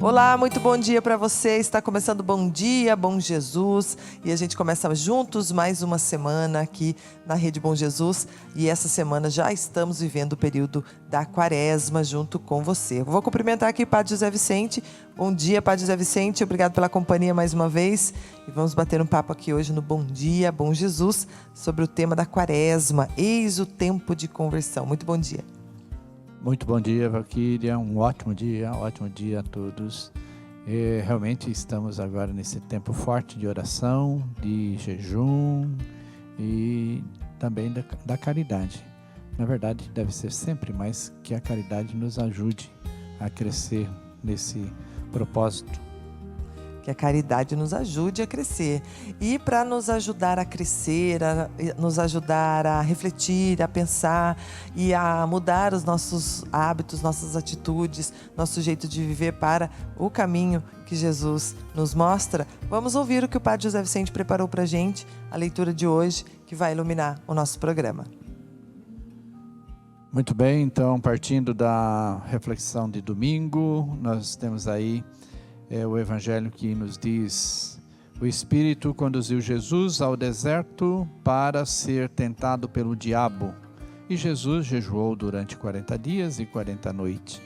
Olá, muito bom dia para você. Está começando Bom Dia, Bom Jesus. E a gente começa juntos mais uma semana aqui na Rede Bom Jesus. E essa semana já estamos vivendo o período da Quaresma junto com você. Eu vou cumprimentar aqui o Padre José Vicente. Bom dia, Padre José Vicente. Obrigado pela companhia mais uma vez. E vamos bater um papo aqui hoje no Bom Dia, Bom Jesus, sobre o tema da Quaresma. Eis o tempo de conversão. Muito bom dia. Muito bom dia, Valquíria, um ótimo dia a todos. Realmente estamos agora nesse tempo forte de oração, de jejum e também da caridade. Na verdade, deve ser sempre, mas que a caridade nos ajude a crescer nesse propósito. Que a caridade nos ajude a crescer. E para nos ajudar a crescer, nos ajudar a refletir, a pensar e a mudar os nossos hábitos, nossas atitudes, nosso jeito de viver para o caminho que Jesus nos mostra, vamos ouvir o que o Padre José Vicente preparou para a gente, a leitura de hoje, que vai iluminar o nosso programa. Muito bem, então, partindo da reflexão de domingo, nós temos aí o Evangelho que nos diz: o Espírito conduziu Jesus ao deserto para ser tentado pelo diabo. E Jesus jejuou durante 40 dias e 40 noites.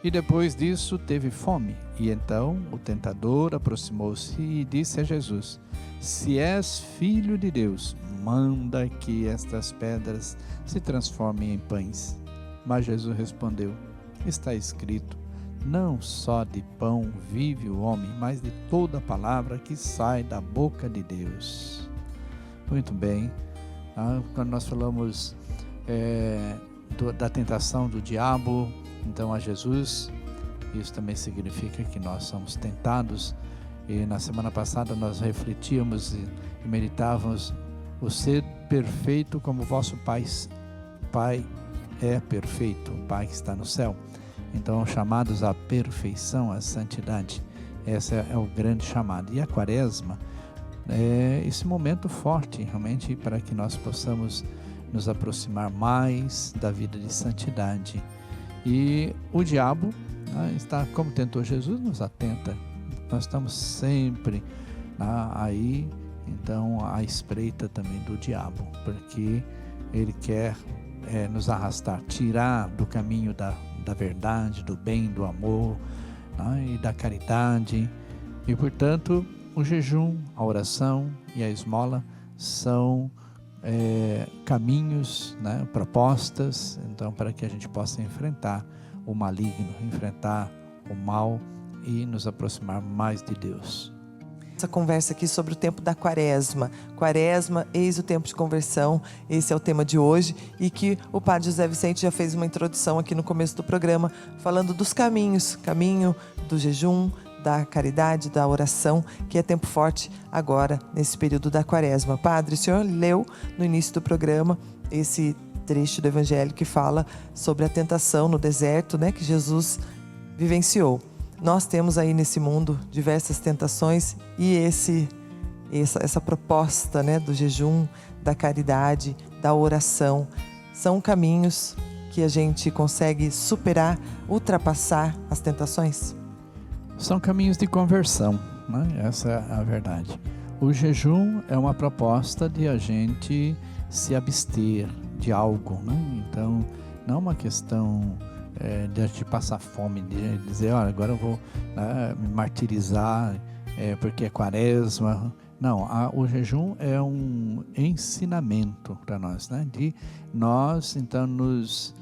E depois disso teve fome. E então o tentador aproximou-se e disse a Jesus: se és filho de Deus, manda que estas pedras se transformem em pães. Mas Jesus respondeu: está escrito, não só de pão vive o homem, mas de toda palavra que sai da boca de Deus. Muito bem. Quando nós falamos da tentação do diabo, então a Jesus, isso também significa que nós somos tentados. E na semana passada nós refletíamos e meditávamos: o ser perfeito como vosso Pai é perfeito, o Pai que está no céu. Então, chamados à perfeição, à santidade, esse é o grande chamado. E a Quaresma é esse momento forte, realmente, para que nós possamos nos aproximar mais da vida de santidade. E o diabo está, como tentou Jesus, nos atenta. Nós estamos sempre aí, então, à espreita também do diabo, porque ele quer nos arrastar, tirar do caminho da verdade, do bem, do amor, e da caridade. E portanto o jejum, a oração e a esmola são caminhos, propostas, então, para que a gente possa enfrentar o maligno, enfrentar o mal e nos aproximar mais de Deus. Essa conversa aqui sobre o tempo da Quaresma. Quaresma, eis o tempo de conversão. Esse é o tema de hoje, e que o Padre José Vicente já fez uma introdução aqui no começo do programa, falando dos caminhos, caminho do jejum, da caridade, da oração, que é tempo forte agora, nesse período da Quaresma. Padre, o senhor leu no início do programa esse trecho do Evangelho que fala sobre a tentação no deserto, que Jesus vivenciou. Nós temos aí nesse mundo diversas tentações, e essa proposta do jejum, da caridade, da oração, são caminhos que a gente consegue superar, ultrapassar as tentações? São caminhos de conversão, essa é a verdade. O jejum é uma proposta de a gente se abster de algo, Então, não é uma questão de a gente passar fome, de dizer, olha, agora eu vou me martirizar porque é Quaresma. Não, o jejum é um ensinamento para nós, de nós então nos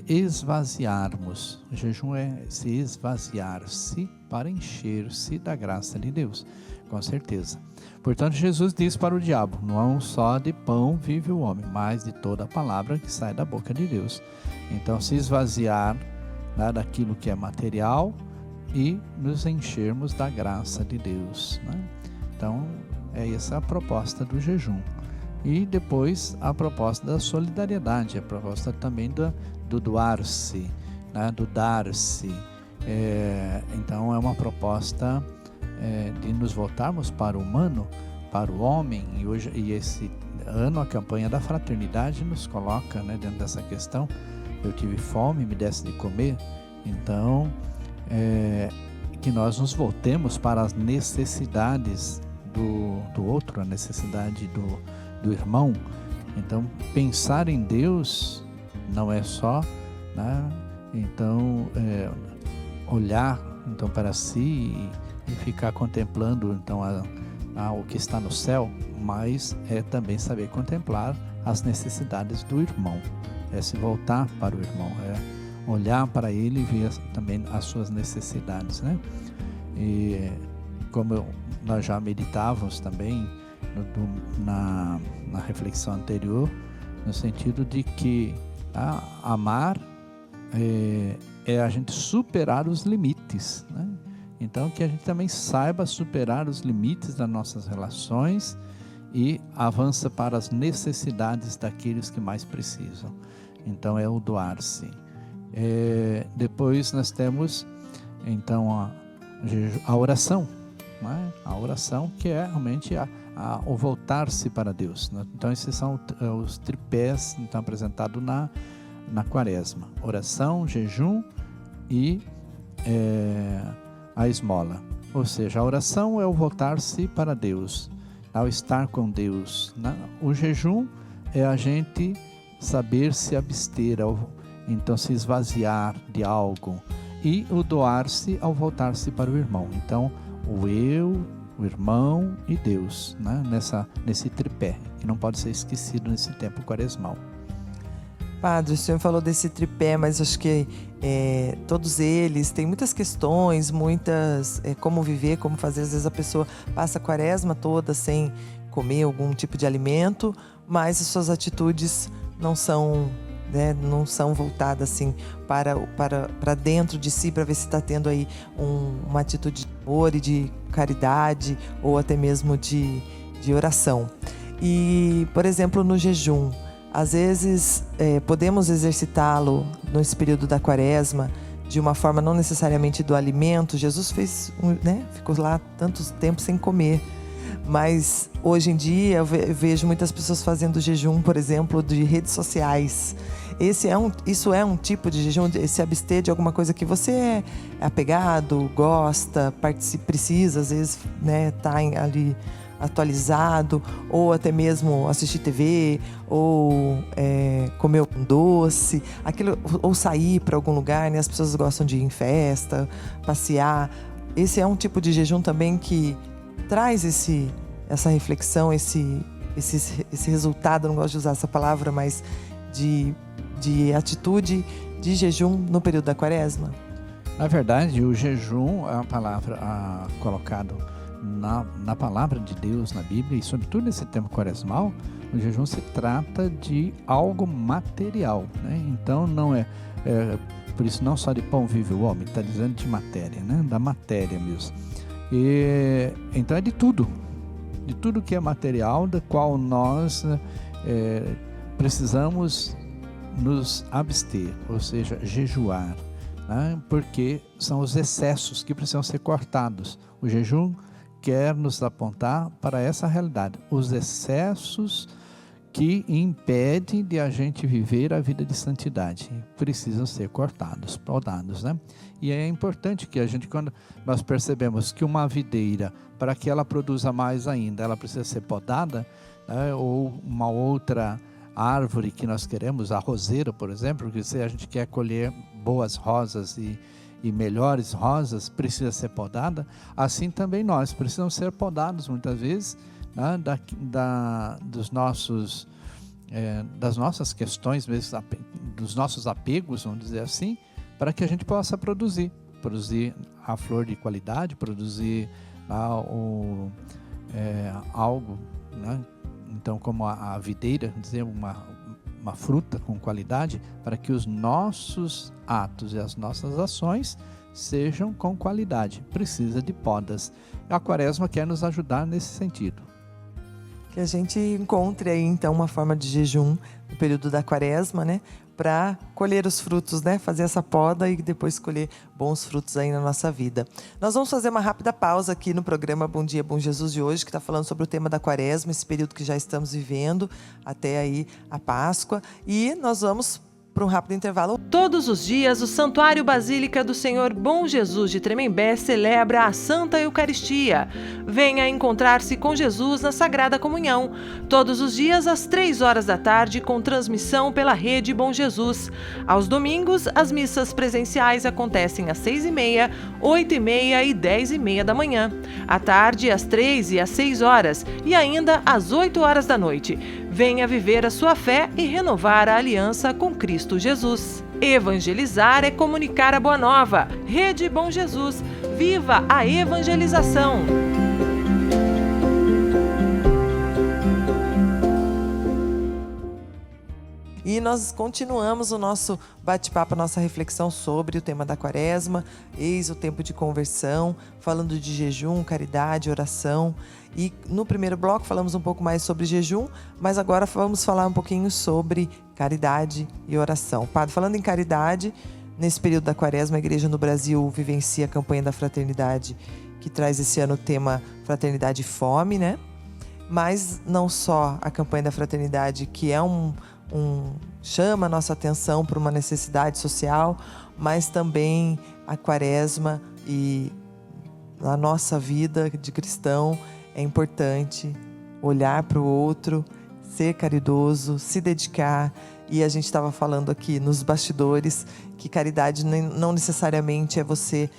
esvaziarmos. O jejum é se esvaziar-se para encher-se da graça de Deus, com certeza. Portanto, Jesus diz para o diabo: não só de pão vive o homem, mas de toda a palavra que sai da boca de Deus. Então, se esvaziar daquilo que é material e nos enchermos da graça de Deus. Então, é essa a proposta do jejum. E depois a proposta da solidariedade, a proposta também do doar-se, do dar-se. Então, é uma proposta de nos voltarmos para o humano, para o homem. E esse ano a campanha da fraternidade nos coloca dentro dessa questão. Eu tive fome, me desse de comer. Então, que nós nos voltemos para as necessidades do outro, a necessidade do irmão. Então, pensar em Deus não é só, né? Então, olhar então para si e ficar contemplando então o que está no céu, mas é também saber contemplar as necessidades do irmão, é se voltar para o irmão, é olhar para ele e ver também as suas necessidades, né? E como nós já meditávamos também na reflexão anterior, no sentido de que amar é a gente superar os limites, né? Então que a gente também saiba superar os limites das nossas relações e avança para as necessidades daqueles que mais precisam. Então é o doar-se. Depois nós temos então a oração, né? A oração que é realmente o voltar-se para Deus, né? Então esses são os tripés então apresentados na quaresma: oração, jejum e a esmola. Ou seja, a oração é o voltar-se para Deus, ao estar com Deus, né? O jejum é a gente saber se abster, então se esvaziar de algo, e o doar-se ao voltar-se para o irmão. Então o eu, o irmão e Deus, né? Nesse tripé, que não pode ser esquecido nesse tempo quaresmal. Padre, o senhor falou desse tripé, mas acho que todos eles têm muitas questões, como viver, como fazer. Às vezes a pessoa passa a quaresma toda sem comer algum tipo de alimento, mas as suas atitudes não são voltadas assim para dentro de si, para ver se está tendo aí uma atitude de amor e de caridade, ou até mesmo de oração. E, por exemplo, no jejum, às vezes podemos exercitá-lo nesse período da quaresma de uma forma não necessariamente do alimento. Jesus ficou lá tanto tempo sem comer, mas hoje em dia eu vejo muitas pessoas fazendo jejum, por exemplo, de redes sociais. Isso é um tipo de jejum, se abster de alguma coisa que você é apegado, gosta, precisa, às vezes, né, tá ali atualizado, ou até mesmo assistir TV, ou comer um doce, ou sair para algum lugar, né? As pessoas gostam de ir em festa, passear. Esse é um tipo de jejum também que traz essa reflexão, esse resultado, não gosto de usar essa palavra, mas de atitude de jejum no período da quaresma. Na verdade, o jejum é uma palavra colocado na palavra de Deus, na Bíblia, e sobretudo nesse tempo quaresmal, o jejum se trata de algo material, né? Então não por isso não só de pão vive o homem, está dizendo de matéria, né? Da matéria mesmo. Então é de tudo que é material, da qual nós precisamos nos abster, ou seja, jejuar, né? Porque são os excessos que precisam ser cortados. O jejum quer nos apontar para essa realidade, os excessos que impedem de a gente viver a vida de santidade precisam ser cortados, podados, né? E é importante que a gente, quando nós percebemos que uma videira, para que ela produza mais ainda, ela precisa ser podada, né? Ou uma outra árvore que nós queremos, a roseira, por exemplo, que se a gente quer colher boas rosas e melhores rosas, precisa ser podada. Assim também nós precisamos ser podados muitas vezes, né, das nossas questões, mesmo, dos nossos apegos, vamos dizer assim, para que a gente possa produzir a flor de qualidade, produzir algo, né? Então, como a videira, dizer uma fruta com qualidade, para que os nossos atos e as nossas ações sejam com qualidade. Precisa de podas. A quaresma quer nos ajudar nesse sentido. Que a gente encontre aí, então, uma forma de jejum no período da quaresma, né? Para colher os frutos, né? Fazer essa poda e depois colher bons frutos aí na nossa vida. Nós vamos fazer uma rápida pausa aqui no programa Bom Dia, Bom Jesus de hoje, que está falando sobre o tema da quaresma, esse período que já estamos vivendo, até aí a Páscoa. E nós vamos para um rápido intervalo. Todos os dias, o Santuário Basílica do Senhor Bom Jesus de Tremembé celebra a Santa Eucaristia. Venha encontrar-se com Jesus na Sagrada Comunhão. Todos os dias, às 3 horas da tarde, com transmissão pela Rede Bom Jesus. Aos domingos, as missas presenciais acontecem às 6h30, 8h30 e 10h30 da manhã. À tarde, às 3 e às 6 horas. E ainda às 8 horas da noite. Venha viver a sua fé e renovar a aliança com Cristo Jesus. Evangelizar é comunicar a boa nova. Rede Bom Jesus. Viva a evangelização! E nós continuamos o nosso bate-papo, a nossa reflexão sobre o tema da Quaresma, eis o tempo de conversão, falando de jejum, caridade, oração. E no primeiro bloco falamos um pouco mais sobre jejum, mas agora vamos falar um pouquinho sobre caridade e oração. Padre, falando em caridade, nesse período da Quaresma, a Igreja no Brasil vivencia a campanha da Fraternidade, que traz esse ano o tema Fraternidade e Fome, né? Mas não só a campanha da Fraternidade, que é chama a nossa atenção para uma necessidade social, mas também a Quaresma e a nossa vida de cristão é importante olhar para o outro, ser caridoso, se dedicar. E a gente estava falando aqui nos bastidores que caridade não necessariamente é você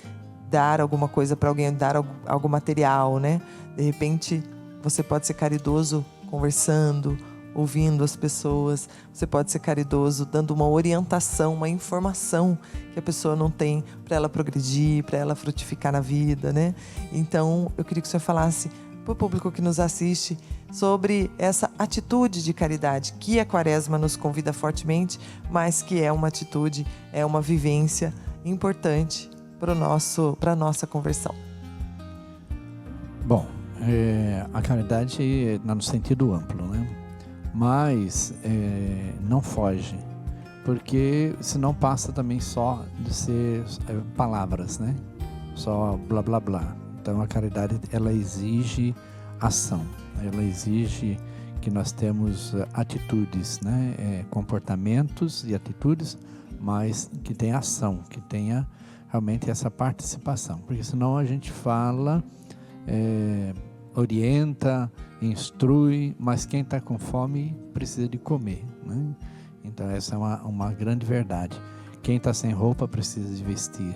dar alguma coisa para alguém, dar algo material, né? De repente, você pode ser caridoso conversando, ouvindo as pessoas. Você pode ser caridoso dando uma orientação, uma informação que a pessoa não tem para ela progredir, para ela frutificar na vida, né? Então, eu queria que o senhor falasse para o público que nos assiste sobre essa atitude de caridade que a Quaresma nos convida fortemente, mas que é uma atitude, é uma vivência importante para a nossa conversão. Bom, a caridade no sentido amplo, né? Mas não foge, porque senão passa também só de ser palavras, né? Só blá blá blá. Então a caridade, ela exige ação, ela exige que nós temos atitudes, né? Comportamentos e atitudes, mas que tenha ação, que tenha realmente essa participação, porque senão a gente fala, orienta, instrui, mas quem está com fome precisa de comer, né? Então essa é uma grande verdade. Quem está sem roupa precisa de vestir,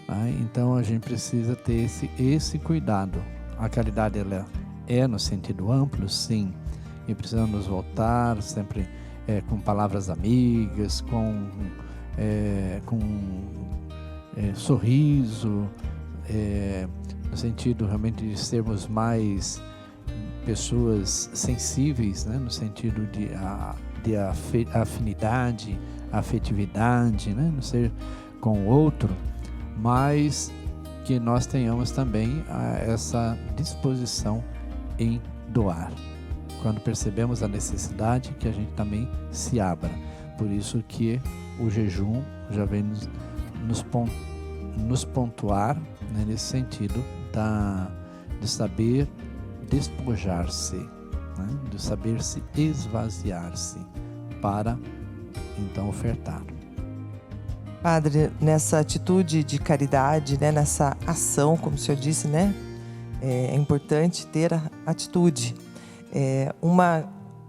né? Então a gente precisa ter esse cuidado. A caridade, ela é no sentido amplo, sim, e precisamos nos voltar sempre com palavras amigas, com sorriso, no sentido realmente de sermos mais pessoas sensíveis, né? No sentido de afinidade, afetividade, né? No ser com o outro, mas que nós tenhamos também essa disposição em doar. Quando percebemos a necessidade, que a gente também se abra. Por isso que o jejum já vem nos pontuar, né? Nesse sentido de saber despojar-se, né? De saber se esvaziar-se para então ofertar. Padre, nessa atitude de caridade, né? Nessa ação, como o senhor disse, né? É importante ter a atitude. Uma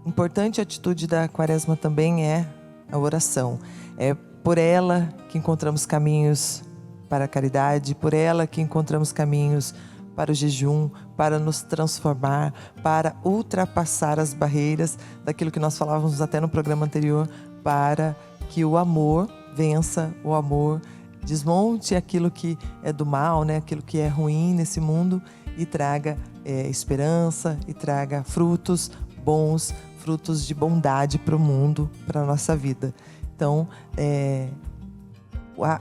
importante atitude da Quaresma também é a oração. É por ela que encontramos caminhos para a caridade, por ela que encontramos caminhos para o jejum, para nos transformar, para ultrapassar as barreiras daquilo que nós falávamos até no programa anterior, para que o amor vença, o amor desmonte aquilo que é do mal, né? Aquilo que é ruim nesse mundo e traga esperança e traga frutos bons, frutos de bondade para o mundo, para a nossa vida. Então,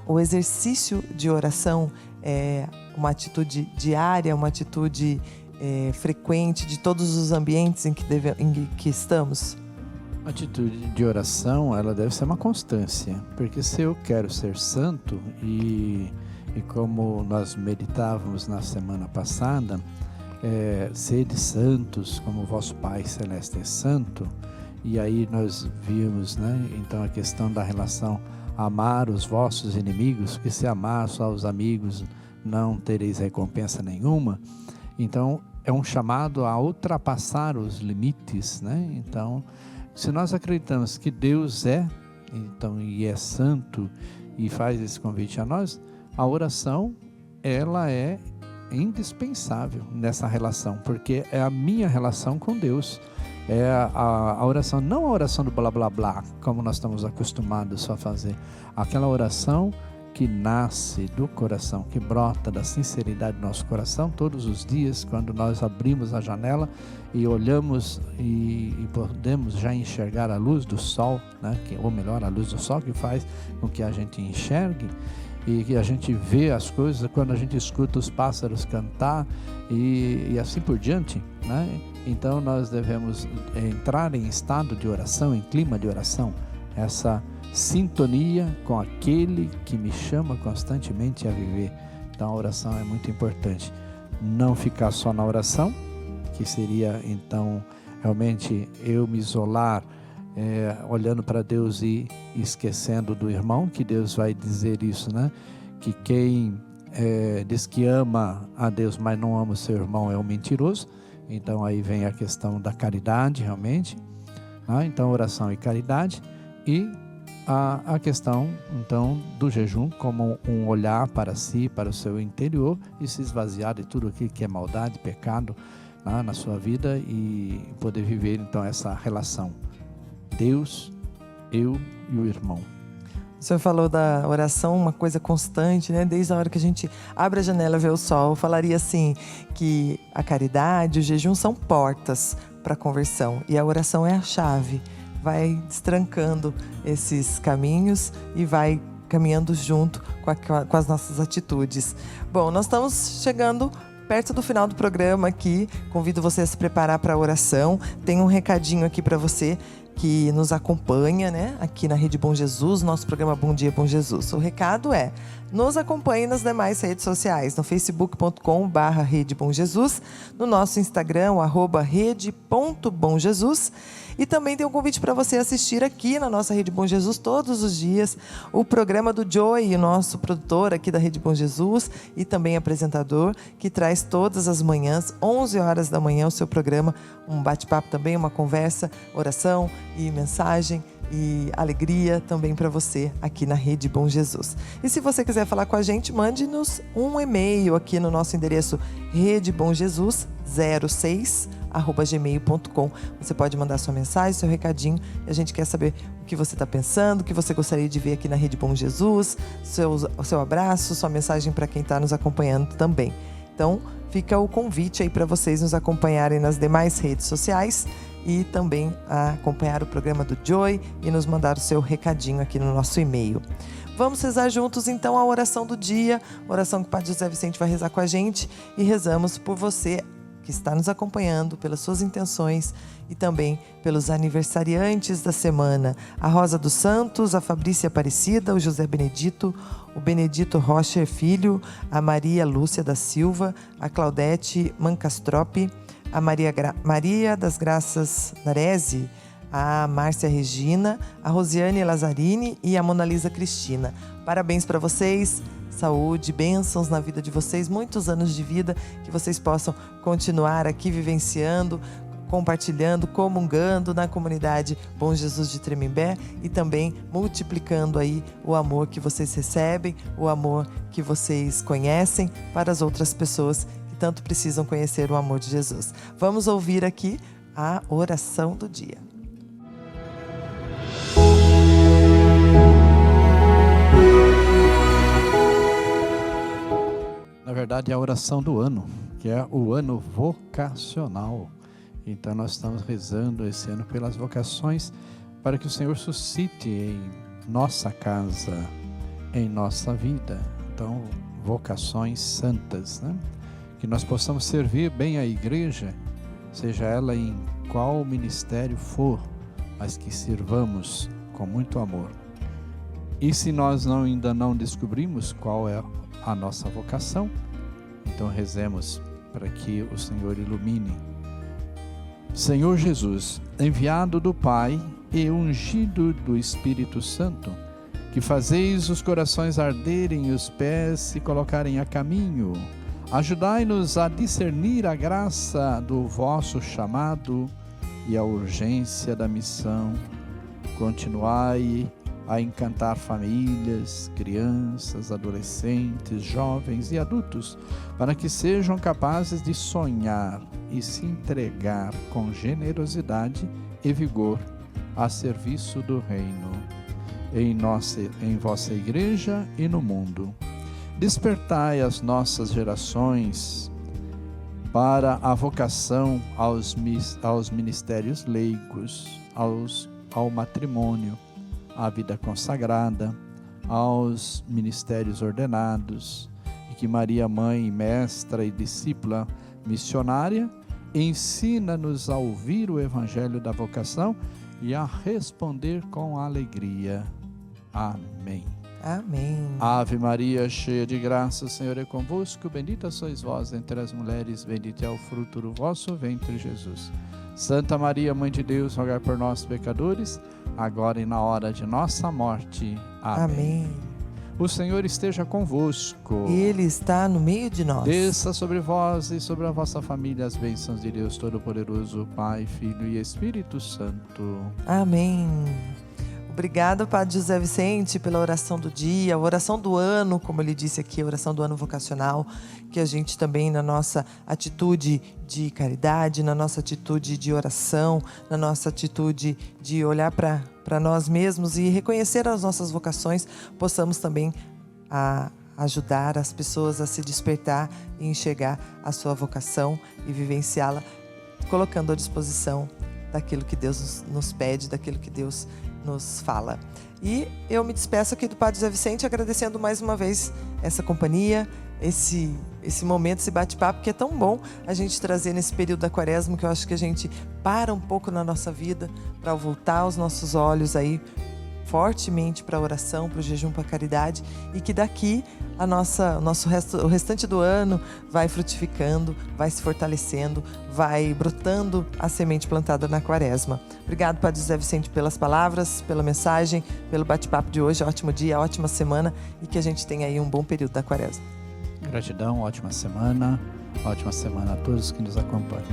o exercício de oração é uma atitude diária, uma atitude frequente de todos os ambientes em que estamos? A atitude de oração, ela deve ser uma constância, porque se eu quero ser santo, e como nós meditávamos na semana passada, sede santos como vosso Pai Celeste é santo, E aí nós vimos, né, então a questão da relação amar os vossos inimigos, porque se amar só os amigos não tereis recompensa nenhuma. Então é um chamado a ultrapassar os limites, né? Então, se nós acreditamos que Deus é, então, e é santo, e faz esse convite a nós, a oração, ela é indispensável nessa relação, porque é a minha relação com Deus. É a oração, não a oração do blá blá blá, como nós estamos acostumados a fazer. Aquela oração que nasce do coração, que brota da sinceridade do nosso coração todos os dias, quando nós abrimos a janela e olhamos e podemos já enxergar a luz do sol, né? Ou melhor, a luz do sol que faz com que a gente enxergue e que a gente vê as coisas, quando a gente escuta os pássaros cantar e assim por diante, né? Então nós devemos entrar em estado de oração, em clima de oração, essa sintonia com aquele que me chama constantemente a viver. Então a oração é muito importante. Não ficar só na oração, que seria então realmente eu me isolar, olhando para Deus e esquecendo do irmão, que Deus vai dizer isso, né? Que quem diz que ama a Deus, mas não ama o seu irmão é um mentiroso. Então aí vem a questão da caridade realmente, né? Então oração e caridade, e a questão então do jejum como um olhar para si, para o seu interior e se esvaziar de tudo aquilo que é maldade, pecado, né, na sua vida, e poder viver então essa relação Deus, eu e o irmão. O senhor falou da oração, uma coisa constante, né? Desde a hora que a gente abre a janela e vê o sol. Eu falaria assim, que a caridade, o jejum são portas para a conversão. E a oração é a chave. Vai destrancando esses caminhos e vai caminhando junto com as nossas atitudes. Bom, nós estamos chegando perto do final do programa aqui. Convido você a se preparar para a oração. Tem um recadinho aqui para você que nos acompanha, né, aqui na Rede Bom Jesus, nosso programa Bom Dia Bom Jesus. O recado é: nos acompanhe nas demais redes sociais, no facebook.com/Rede Bom Jesus, no nosso Instagram, @rede.bomjesus. E também tem um convite para você assistir aqui na nossa Rede Bom Jesus todos os dias o programa do Joey, o nosso produtor aqui da Rede Bom Jesus e também apresentador, que traz todas as manhãs, 11 horas da manhã, o seu programa, um bate-papo também, uma conversa, oração e mensagem e alegria também para você aqui na Rede Bom Jesus. E se você quiser falar com a gente, mande-nos um e-mail aqui no nosso endereço redebomjesus06@gmail.com. Você pode mandar sua mensagem, seu recadinho, e a gente quer saber o que você está pensando, o que você gostaria de ver aqui na Rede Bom Jesus, o seu abraço, sua mensagem para quem está nos acompanhando também. Então, fica o convite aí para vocês nos acompanharem nas demais redes sociais e também a acompanhar o programa do Joy e nos mandar o seu recadinho aqui no nosso e-mail. Vamos rezar juntos então a oração do dia, oração que o Padre José Vicente vai rezar com a gente, e rezamos por você que está nos acompanhando, pelas suas intenções e também pelos aniversariantes da semana: a Rosa dos Santos, a Fabrícia Aparecida, o José Benedito, o Benedito Rocher Filho, a Maria Lúcia da Silva, a Claudete Mancastropi, a Maria das Graças Narese, a Márcia Regina, a Rosiane Lazzarini e a Mona Lisa Cristina. Parabéns para vocês, saúde, bênçãos na vida de vocês, muitos anos de vida, que vocês possam continuar aqui vivenciando, compartilhando, comungando na comunidade Bom Jesus de Tremembé e também multiplicando aí o amor que vocês recebem, o amor que vocês conhecem para as outras pessoas que tanto precisam conhecer o amor de Jesus. Vamos ouvir aqui a oração do dia. Na verdade, é a oração do ano, que é o ano vocacional. Então nós estamos rezando esse ano pelas vocações, para que o Senhor suscite em nossa casa, em nossa vida. Então, vocações santas, né? Que nós possamos servir bem a igreja, seja ela em qual ministério for, mas que sirvamos com muito amor. E se nós ainda não descobrimos qual é a nossa vocação, então rezemos para que o Senhor ilumine Senhor Jesus, enviado do Pai e ungido do Espírito Santo, que fazeis os corações arderem e os pés se colocarem a caminho, ajudai-nos a discernir a graça do vosso chamado e a urgência da missão. Continuai a encantar famílias, crianças, adolescentes, jovens e adultos, para que sejam capazes de sonhar e se entregar com generosidade e vigor a serviço do Reino, em vossa Igreja e no mundo. Despertai as nossas gerações para a vocação aos ministérios leigos, ao matrimônio, à vida consagrada, aos ministérios ordenados, e que Maria, mãe, mestra e discípula missionária, ensina-nos a ouvir o Evangelho da vocação e a responder com alegria. Amém. Amém. Ave Maria, cheia de graça, o Senhor é convosco. Bendita sois vós entre as mulheres, bendito é o fruto do vosso ventre, Jesus. Santa Maria, Mãe de Deus, rogai por nós, pecadores, agora e na hora de nossa morte. Amém. Amém. O Senhor esteja convosco. Ele está no meio de nós. Desça sobre vós e sobre a vossa família as bênçãos de Deus Todo-Poderoso, Pai, Filho e Espírito Santo. Amém. Obrigada, Padre José Vicente, pela oração do dia, a oração do ano, como ele disse aqui, a oração do ano vocacional, que a gente também, na nossa atitude de caridade, na nossa atitude de oração, na nossa atitude de olhar para nós mesmos e reconhecer as nossas vocações, possamos também ajudar as pessoas a se despertar e enxergar a sua vocação e vivenciá-la, colocando à disposição daquilo que Deus nos pede, daquilo que Deus nos fala. E eu me despeço aqui do Padre José Vicente, agradecendo mais uma vez essa companhia, esse momento, esse bate-papo, que é tão bom a gente trazer nesse período da Quaresma, que eu acho que a gente para um pouco na nossa vida para voltar os nossos olhos aí fortemente para a oração, para o jejum, para a caridade, e que daqui o restante do ano vai frutificando, vai se fortalecendo, vai brotando a semente plantada na Quaresma. Obrigado, Padre José Vicente, pelas palavras, pela mensagem, pelo bate-papo de hoje. Ótimo dia, ótima semana, e que a gente tenha aí um bom período da Quaresma. Gratidão, ótima semana a todos que nos acompanham.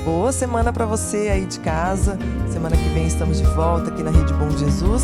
Boa semana para você aí de casa. Semana que vem estamos de volta aqui na Rede Bom Jesus.